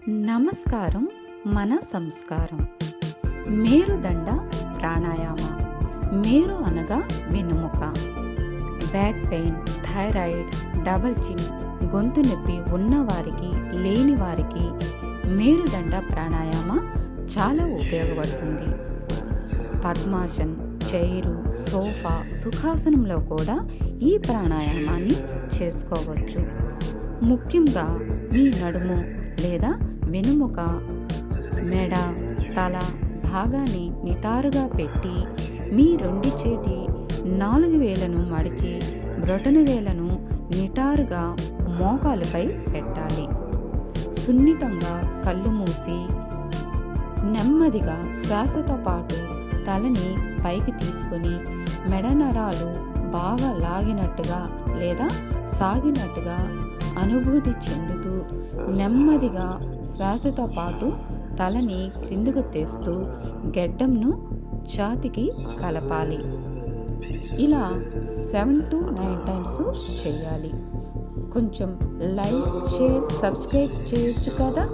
నమస్కారం. మన సంస్కారం. మేరుదండ ప్రాణాయామ. మేరు అనగా వెన్నుముక. బ్యాక్ పెయిన్, థైరాయిడ్, డబల్ చిన్, గొంతు నొప్పి ఉన్నవారికి లేని వారికి మేరుదండ ప్రాణాయామ చాలా ఉపయోగపడుతుంది. పద్మాసన్, చైరు, సోఫా, సుఖాసనంలో కూడా ఈ ప్రాణాయామాన్ని చేసుకోవచ్చు. ముఖ్యంగా మీ నడుము లేదా వెనుముక, మెడ, తల భాగాన్ని నిటారుగా పెట్టి మీ 2 చేతి 4 వేలను మడిచి బ్రొటన వేలను నిటారుగా మోకాలుపై పెట్టాలి. సున్నితంగా కళ్ళు మూసి నెమ్మదిగా శ్వాసతో పాటు తలని పైకి తీసుకుని మెడ నరాలు బాగా లాగినట్టుగా లేదా సాగినట్టుగా అనుభూతి చెందుతూ నెమ్మదిగా శ్వాసతో పాటు తలని క్రిందకు తెస్తూ గెడ్డంను ఛాతికి కలపాలి. ఇలా 7 to 9 టైమ్స్ చేయాలి. కొంచెం లైక్, షేర్, సబ్స్క్రైబ్ చేయొచ్చు కదా.